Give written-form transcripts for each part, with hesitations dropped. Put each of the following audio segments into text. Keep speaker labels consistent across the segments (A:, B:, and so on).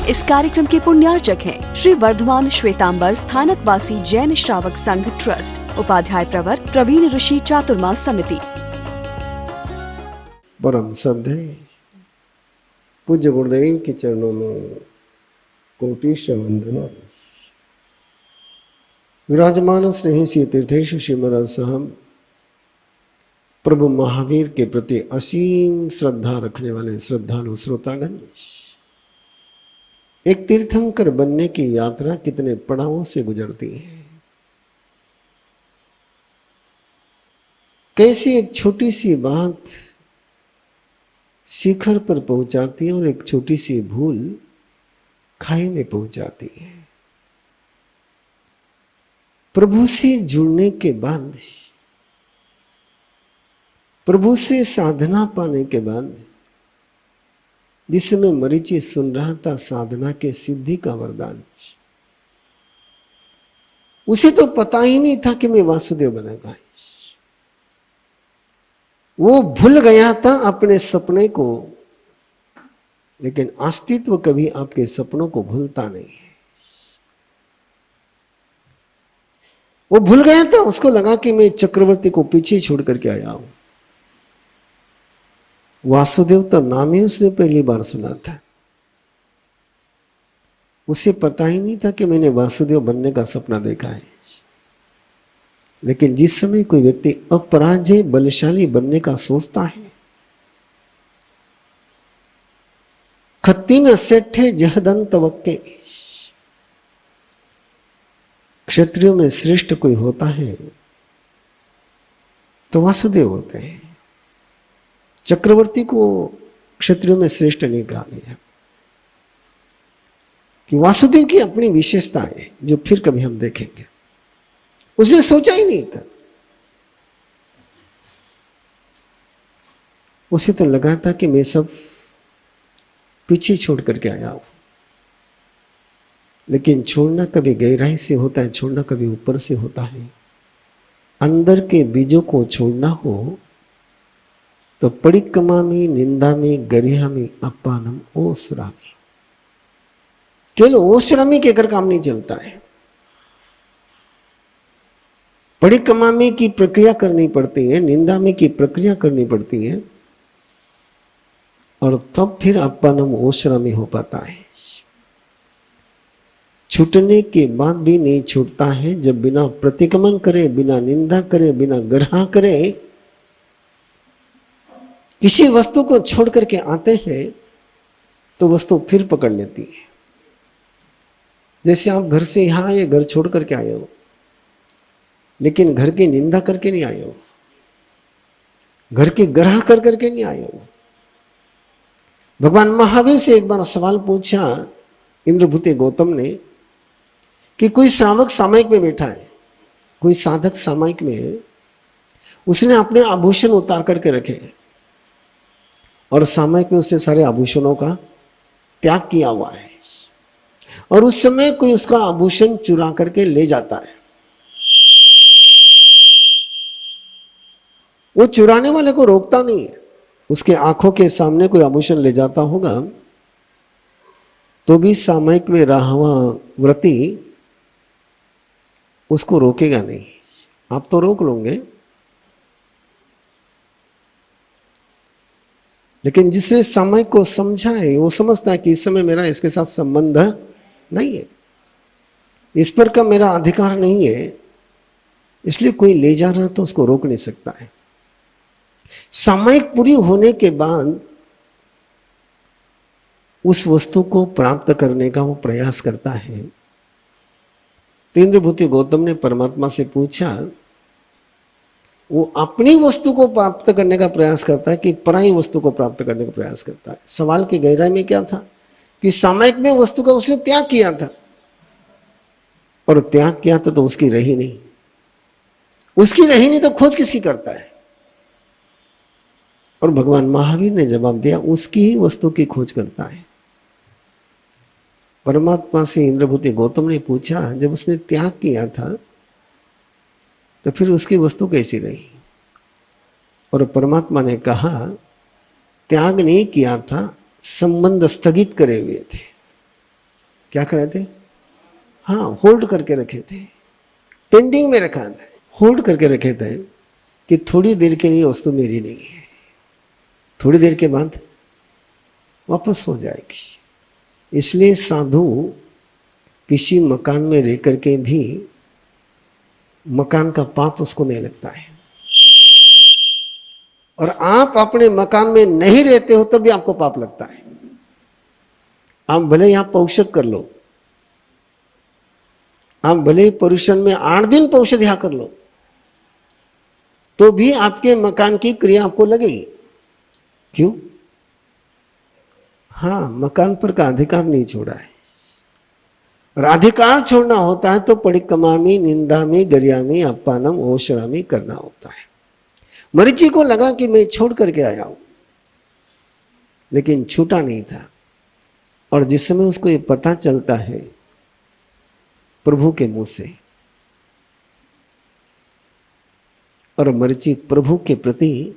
A: इस कार्यक्रम के पुण्यार्चक हैं श्री वर्धमान श्वेतांबर स्थानकवासी जैन श्रावक संघ ट्रस्ट, उपाध्याय प्रवर प्रवीण ऋषि चातुर्मास समिति।
B: परम श्रद्धेय पूज्य गुरुदेव के चरणों में कोटिश वंदना। विराजमान स्नेही तीर्थेश श्रीमद सहम प्रभु महावीर के प्रति असीम श्रद्धा रखने वाले श्रद्धालु श्रोतागण, एक तीर्थंकर बनने की यात्रा कितने पड़ावों से गुजरती है। कैसी एक छोटी सी बात शिखर पर पहुंचाती है और एक छोटी सी भूल खाई में पहुंचाती है। प्रभु से जुड़ने के बाद, प्रभु से साधना पाने के बाद, जिस समय मरीचि सुन रहा था साधना के सिद्धि का वरदान, उसे तो पता ही नहीं था कि मैं वासुदेव बनेगा। वो भूल गया था अपने सपने को, लेकिन अस्तित्व कभी आपके सपनों को भूलता नहीं है। वो भूल गया था, उसको लगा कि मैं चक्रवर्ती को पीछे छोड़ करके आया हूं। वासुदेव तो नाम ही उसने पहली बार सुना था। उसे पता ही नहीं था कि मैंने वासुदेव बनने का सपना देखा है। लेकिन जिस समय कोई व्यक्ति अपराजय बलशाली बनने का सोचता है, खत्तीन सेठे जहदंत वक्के, क्षत्रियों में श्रेष्ठ कोई होता है तो वासुदेव होते हैं। चक्रवर्ती को क्षत्रियों में श्रेष्ठ नहीं कहा गया, कि वासुदेव की अपनी विशेषता है जो फिर कभी हम देखेंगे। उसने सोचा ही नहीं था। उसे तो लगा था कि मैं सब पीछे छोड़ करके आया हूं। लेकिन छोड़ना कभी गहराई से होता है, छोड़ना कभी ऊपर से होता है। अंदर के बीजों को छोड़ना हो तो परिक्रमा निंदा में गरिहा में अपानम ओसरामी, केवल ओसरामी कहकर काम नहीं चलता है। परिक्रमा में की प्रक्रिया करनी पड़ती है, निंदा में की प्रक्रिया करनी पड़ती है, और तब फिर अपानम ओसरामी हो पाता है। छूटने के बाद भी नहीं छूटता है जब बिना प्रतिक्रमण करे, बिना निंदा करे, बिना ग्रह करे किसी वस्तु को छोड़ करके आते हैं तो वस्तु फिर पकड़ लेती है। जैसे आप घर से यहां आए, घर छोड़ करके आए हो, लेकिन घर की निंदा करके नहीं आए हो, घर की ग्रह कर करके नहीं आए हो। भगवान महावीर से एक बार सवाल पूछा इंद्रभूति गौतम ने कि कोई श्रावक सामायिक में बैठा है, कोई साधक सामायिक में है, उसने अपने आभूषण उतार करके रखे और सामायिक में उसने सारे आभूषणों का त्याग किया हुआ है, और उस समय कोई उसका आभूषण चुरा करके ले जाता है। वो चुराने वाले को रोकता नहीं है। उसके आंखों के सामने कोई आभूषण ले जाता होगा तो भी सामायिक में रहा हुआ व्रती उसको रोकेगा नहीं। आप तो रोक लोगे, लेकिन जिसने सामायिक को समझा है वो समझता है कि इस समय मेरा इसके साथ संबंध नहीं है, इस पर का मेरा अधिकार नहीं है, इसलिए कोई ले जा रहा तो उसको रोक नहीं सकता है। सामायिक पूरी होने के बाद उस वस्तु को प्राप्त करने का वो प्रयास करता है। तो इंद्रभूति गौतम ने परमात्मा से पूछा, वो अपनी वस्तु को प्राप्त करने का प्रयास करता है कि पराई वस्तु को प्राप्त करने का प्रयास करता है। सवाल की गहराई में क्या था कि सामायिक में वस्तु का उसने त्याग किया था, और त्याग किया था तो उसकी रही नहीं। उसकी रही नहीं तो खोज किसकी करता है? और भगवान महावीर ने जवाब दिया, उसकी ही वस्तु की खोज करता है। परमात्मा से इंद्रभूति गौतम ने पूछा, जब उसने त्याग किया था तो फिर उसकी वस्तु कैसी रही? और परमात्मा ने कहा, त्याग नहीं किया था, संबंध स्थगित करे हुए थे। क्या कर रहे थे? हाँ, होल्ड करके रखे थे, पेंडिंग में रखा था, होल्ड करके रखे थे कि थोड़ी देर के लिए वस्तु मेरी नहीं है, थोड़ी देर के बाद वापस हो जाएगी। इसलिए साधु किसी मकान में रह करके भी मकान का पाप उसको नहीं लगता है, और आप अपने मकान में नहीं रहते हो तब भी आपको पाप लगता है। आप भले यहां पौषध कर लो, आप भले परुषण में 8 दिन पौषध यहां कर लो, तो भी आपके मकान की क्रिया आपको लगेगी। क्यों? हाँ, मकान पर का अधिकार नहीं छोड़ा है, और अधिकार छोड़ना होता है तो परिक्रमा निंदा में गर्यामी अपमानम ओशरामी करना होता है। मरीचि को लगा कि मैं छोड़ करके आया हूं, लेकिन छूटा नहीं था, और जिस समय उसको ये पता चलता है प्रभु के मुंह से, और मरीचि प्रभु के प्रति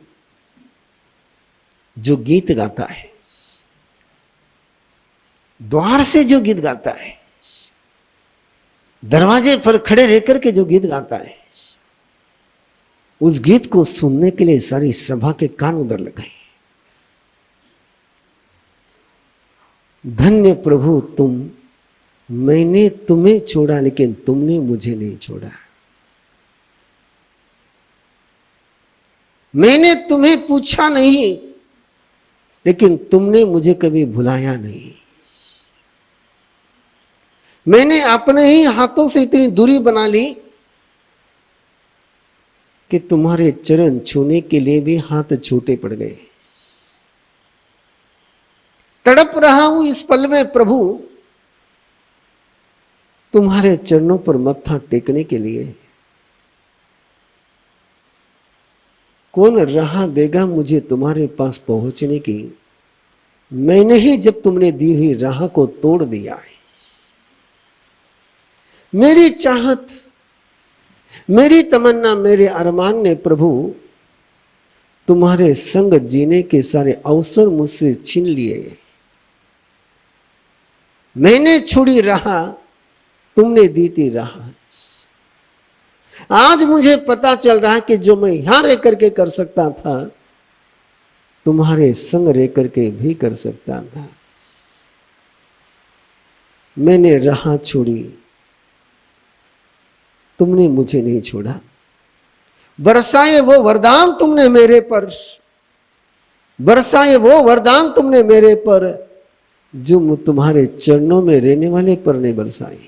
B: जो गीत गाता है, द्वार से जो गीत गाता है, दरवाजे पर खड़े रहकर के जो गीत गाता है, उस गीत को सुनने के लिए सारी सभा के कान उधर लग गए। धन्य प्रभु तुम, मैंने तुम्हें छोड़ा लेकिन तुमने मुझे नहीं छोड़ा। मैंने तुम्हें पूछा नहीं लेकिन तुमने मुझे कभी भुलाया नहीं। मैंने अपने ही हाथों से इतनी दूरी बना ली कि तुम्हारे चरण छूने के लिए भी हाथ छोटे पड़ गए। तड़प रहा हूं इस पल में प्रभु तुम्हारे चरणों पर मत्था टेकने के लिए। कौन राह देगा मुझे तुम्हारे पास पहुंचने की? मैंने ही जब तुमने दी हुई राह को तोड़ दिया है। मेरी चाहत, मेरी तमन्ना, मेरे अरमान ने प्रभु तुम्हारे संग जीने के सारे अवसर मुझसे छीन लिए। मैंने छोड़ी राह, तुमने दी थी राह। आज मुझे पता चल रहा है कि जो मैं यहां रह करके कर सकता था, तुम्हारे संग रह करके भी कर सकता था। मैंने राह छोड़ी, तुमने मुझे नहीं छोड़ा। बरसाए वो वरदान तुमने मेरे पर, बरसाए वो वरदान तुमने मेरे पर, जो तुम्हारे चरणों में रहने वाले पर नहीं बरसाए।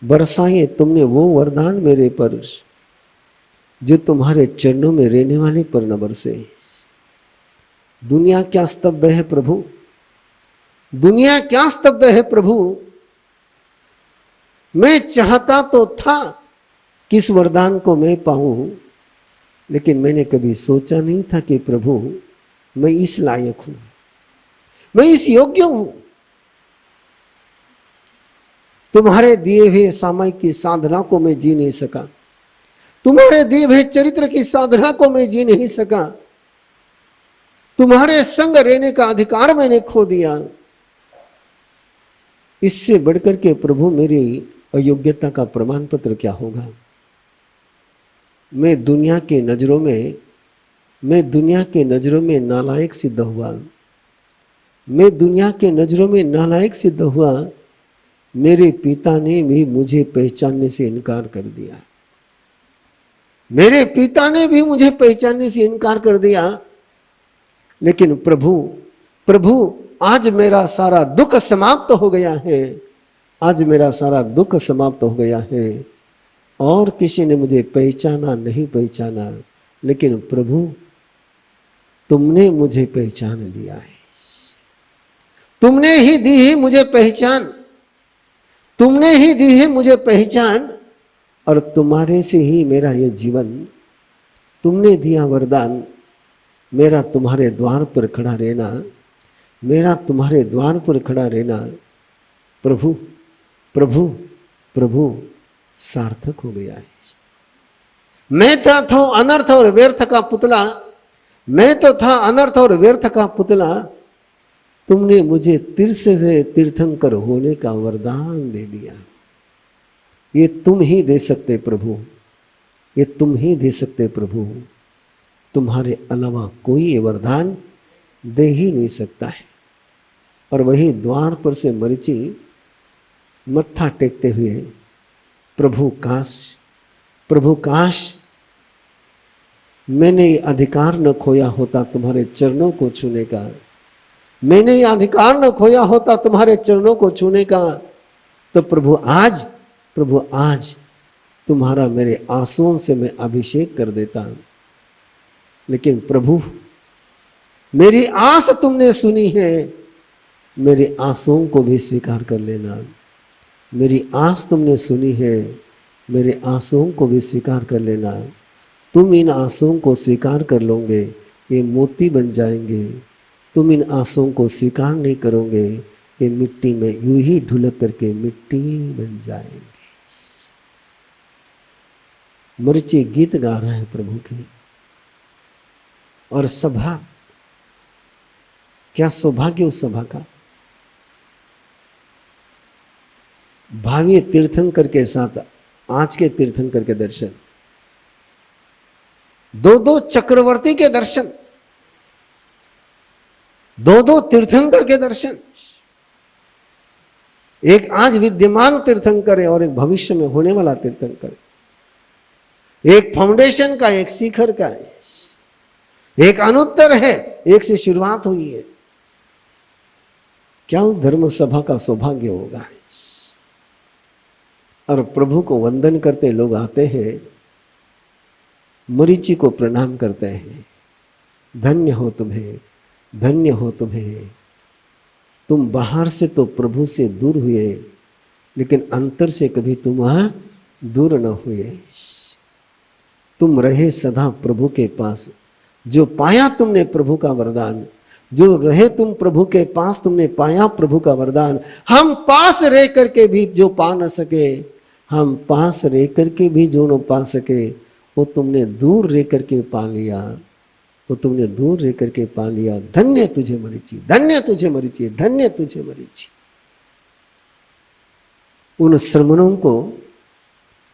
B: बरसाए तुमने वो वरदान मेरे पर, जो तुम्हारे चरणों में रहने वाले पर न बरसे। दुनिया क्या स्तब्ध है प्रभु, दुनिया क्या स्तब्ध है प्रभु। मैं चाहता तो था कि इस वरदान को मैं पाऊं, लेकिन मैंने कभी सोचा नहीं था कि प्रभु मैं इस लायक हूं, मैं इस योग्य हूं। तुम्हारे दिए हुए सामयिक की साधना को मैं जी नहीं सका, तुम्हारे दिए हुए चरित्र की साधना को मैं जी नहीं सका, तुम्हारे संग रहने का अधिकार मैंने खो दिया। इससे बढ़कर के प्रभु मेरी अयोग्यता का प्रमाण पत्र क्या होगा? मैं दुनिया के नजरों में नालायक सिद्ध हुआ। मैं दुनिया के नजरों में नालायक सिद्ध हुआ। मेरे पिता ने भी मुझे पहचानने से इनकार कर दिया। मेरे पिता ने भी मुझे पहचानने से इनकार कर दिया। लेकिन प्रभु आज मेरा सारा दुख समाप्त हो गया है। आज मेरा सारा दुख समाप्त हो गया है। और किसी ने मुझे पहचाना नहीं पहचाना, लेकिन प्रभु तुमने मुझे पहचान लिया है। तुमने ही दी है मुझे पहचान, तुमने ही दी है मुझे पहचान, और तुम्हारे से ही मेरा ये जीवन, तुमने दिया वरदान। मेरा तुम्हारे द्वार पर खड़ा रहना, मेरा तुम्हारे द्वार पर खड़ा रहना प्रभु प्रभु प्रभु सार्थक हो गया है। मैं था अनर्थ और व्यर्थ का पुतला, मैं तो था अनर्थ और व्यर्थ का पुतला, तुमने मुझे तीर्थ से तीर्थंकर होने का वरदान दे दिया। ये तुम ही दे सकते प्रभु, ये तुम ही दे सकते प्रभु, तुम्हारे अलावा कोई ये वरदान दे ही नहीं सकता है। और वही द्वार पर से मरीचि मत्था टेकते हुए, प्रभु काश मैंने ये अधिकार न खोया होता तुम्हारे चरणों को छूने का, मैंने ये अधिकार न खोया होता तुम्हारे चरणों को छूने का, तो प्रभु आज तुम्हारा मेरे आंसुओं से मैं अभिषेक कर देता। लेकिन प्रभु मेरी आस तुमने सुनी है, मेरे आंसुओं को भी स्वीकार कर लेना। मेरी आस तुमने सुनी है, मेरे आंसुओं को भी स्वीकार कर लेना। तुम इन आंसुओं को स्वीकार कर लोगे, ये मोती बन जाएंगे। तुम इन आंसुओं को स्वीकार नहीं करोगे, ये मिट्टी में यूं ही ढुलक करके मिट्टी बन जाएंगे। मरीचि गीत गा रहा है प्रभु के, और सभा, क्या सौभाग्य उस सभा का। भावी तीर्थंकर के साथ आज के तीर्थंकर के दर्शन, दो चक्रवर्ती के दर्शन, दो तीर्थंकर के दर्शन। एक आज विद्यमान तीर्थंकर है और एक भविष्य में होने वाला तीर्थंकर है। एक फाउंडेशन का, एक शिखर का है, एक अनुत्तर है, एक से शुरुआत हुई है। क्या उस धर्म सभा का सौभाग्य होगा। और प्रभु को वंदन करते लोग आते हैं, मरीचि को प्रणाम करते हैं, धन्य हो तुम्हें, धन्य हो तुम्हें। तुम बाहर से तो प्रभु से दूर हुए, लेकिन अंतर से कभी तुम दूर न हुए। तुम रहे सदा प्रभु के पास। जो पाया तुमने प्रभु का वरदान, जो रहे तुम प्रभु के पास, तुमने पाया प्रभु का वरदान। हम पास रह करके भी जो पा न सके, हम पास रह करके भी जो न पा सके, वो तुमने दूर रह करके पा लिया, वो तुमने दूर रह करके पा लिया। धन्य तुझे मरीचि, धन्य तुझे मरीचि, धन्य तुझे मरीचि। उन श्रमणों को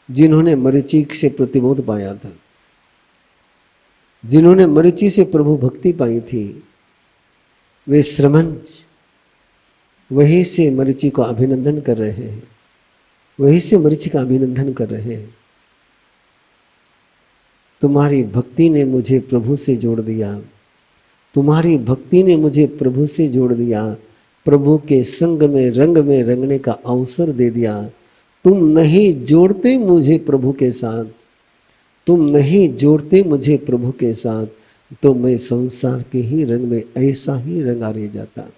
B: जिन्होंने मरीचि से प्रतिबोध पाया था, जिन्होंने मरीचि से प्रभु भक्ति पाई थी, वे श्रमण वही से मरीचि को अभिनंदन कर रहे हैं, वही से मरीचि का अभिनंदन कर रहे हैं। तुम्हारी भक्ति ने मुझे प्रभु से जोड़ दिया, तुम्हारी भक्ति ने मुझे प्रभु से जोड़ दिया, प्रभु के संग में रंगने का अवसर दे दिया। तुम नहीं जोड़ते मुझे प्रभु के साथ, तुम नहीं जोड़ते मुझे प्रभु के साथ, तो मैं संसार के ही रंग में ऐसा ही रंगा रह जाता।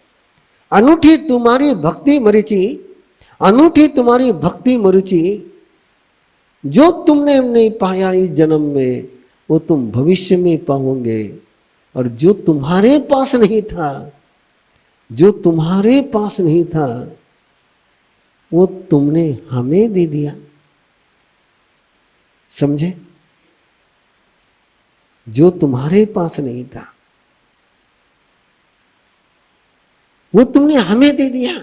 B: अनूठी तुम्हारी भक्ति मरीचि, अनूठी तुम्हारी भक्ति मरीचि। जो तुमने नहीं पाया इस जन्म में, वो तुम भविष्य में पाओगे। और जो तुम्हारे पास नहीं था, जो तुम्हारे पास नहीं था, वो तुमने हमें दे दिया। समझे? जो तुम्हारे पास नहीं था, वो तुमने हमें दे दिया।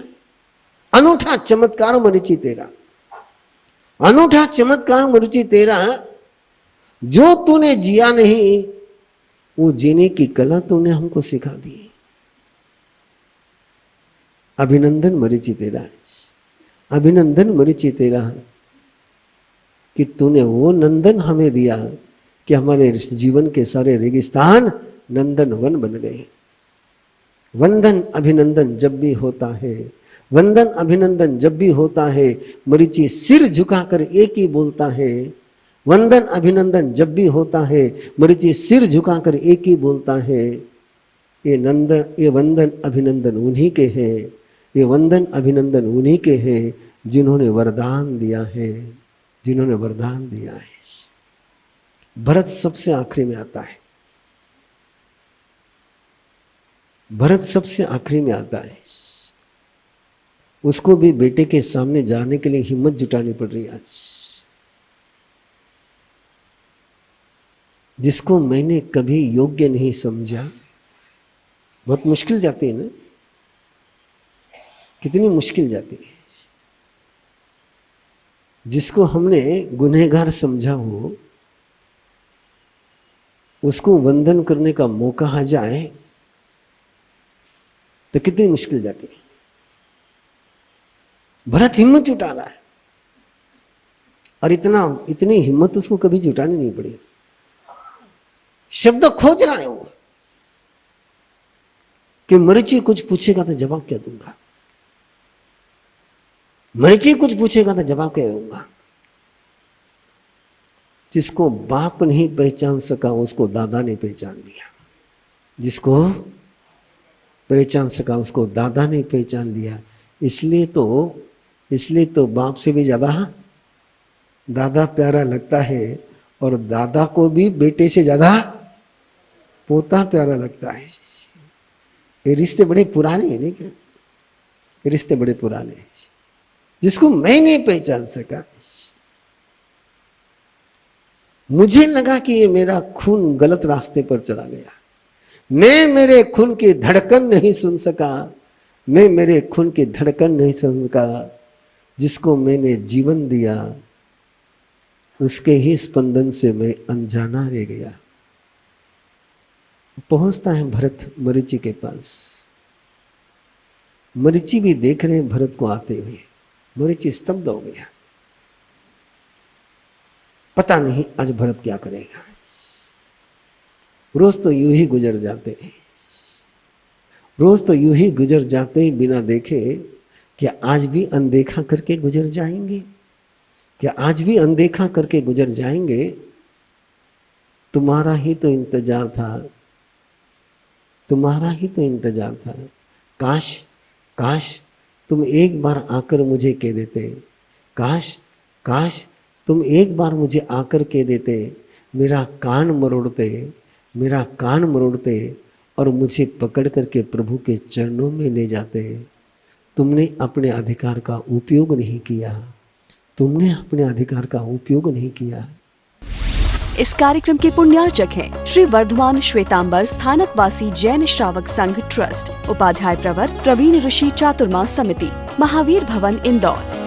B: अनूठा चमत्कार मरीचि तेरा, अनूठा चमत्कार मरीचि तेरा। जो तूने जिया नहीं, वो जीने की कला तूने हमको सिखा दी। अभिनंदन मरीचि तेरा, अभिनंदन मरीचि तेरा कि तूने वो नंदन हमें दिया कि हमारे जीवन के सारे रेगिस्तान नंदन वन बन गए। वंदन अभिनंदन जब भी होता है, वंदन अभिनंदन जब भी होता है, मरीचि सिर झुकाकर एक ही बोलता है। वंदन अभिनंदन जब भी होता है, मरीचि सिर झुकाकर एक ही बोलता है। ये नंदन, ये वंदन अभिनंदन उन्हीं के हैं, ये वंदन अभिनंदन उन्हीं के हैं जिन्होंने वरदान दिया है, जिन्होंने वरदान दिया है। भरत सबसे आखिरी में आता है, भरत सबसे आखिरी में आता है। उसको भी बेटे के सामने जाने के लिए हिम्मत जुटानी पड़ रही है आज। जिसको मैंने कभी योग्य नहीं समझा, बहुत मुश्किल जाती है ना। कितनी मुश्किल जाती है। जिसको हमने गुनहगार समझा हो उसको वंदन करने का मौका आ जाए तो कितनी मुश्किल जाती है। भरत हिम्मत जुटा रहा है और इतनी हिम्मत उसको कभी जुटानी नहीं पड़ी। शब्द खोज रहा है वो कि मरीचि कुछ पूछेगा तो जवाब क्या दूंगा, मरीचि कुछ पूछेगा तो जवाब क्या दूंगा। जिसको बाप नहीं पहचान सका उसको दादा ने पहचान लिया, जिसको पहचान सका उसको दादा ने पहचान लिया। इसलिए तो बाप से भी ज्यादा दादा प्यारा लगता है और दादा को भी बेटे से ज्यादा पोता प्यारा लगता है। ये रिश्ते बड़े पुराने हैं, नहीं क्या? ये रिश्ते बड़े पुराने हैं। जिसको मैं नहीं पहचान सका, मुझे लगा कि ये मेरा खून गलत रास्ते पर चला गया। मैं मेरे खून की धड़कन नहीं सुन सका, मैं मेरे खून की धड़कन नहीं सुन सका। जिसको मैंने जीवन दिया उसके ही स्पंदन से मैं अनजाना रह गया। पहुंचता है भरत मरीचि के पास। मरीचि भी देख रहे हैं भरत को आते हुए। मरीचि स्तब्ध हो गया, पता नहीं आज भरत क्या करेगा। रोज तो यूं ही गुजर जाते हैं, रोज तो यूं ही गुजर जाते हैं बिना देखे। क्या आज भी अनदेखा करके गुजर जाएंगे? क्या आज भी अनदेखा करके गुजर जाएंगे? तुम्हारा ही तो इंतजार था, तुम्हारा ही तो इंतजार था। काश काश तुम एक बार आकर मुझे कह देते, काश काश तुम एक बार मुझे आकर कह देते, मेरा कान मरोड़ते, मेरा कान मरोड़ते और मुझे पकड़ करके प्रभु के चरणों में ले जाते। तुमने अपने अधिकार का उपयोग नहीं किया, तुमने अपने अधिकार का उपयोग नहीं किया।
A: इस कार्यक्रम के पुण्यार्चक हैं श्री वर्धमान श्वेतांबर स्थानकवासी जैन श्रावक संघ ट्रस्ट, उपाध्याय प्रवर प्रवीण ऋषि चातुर्मास समिति, महावीर भवन इंदौर।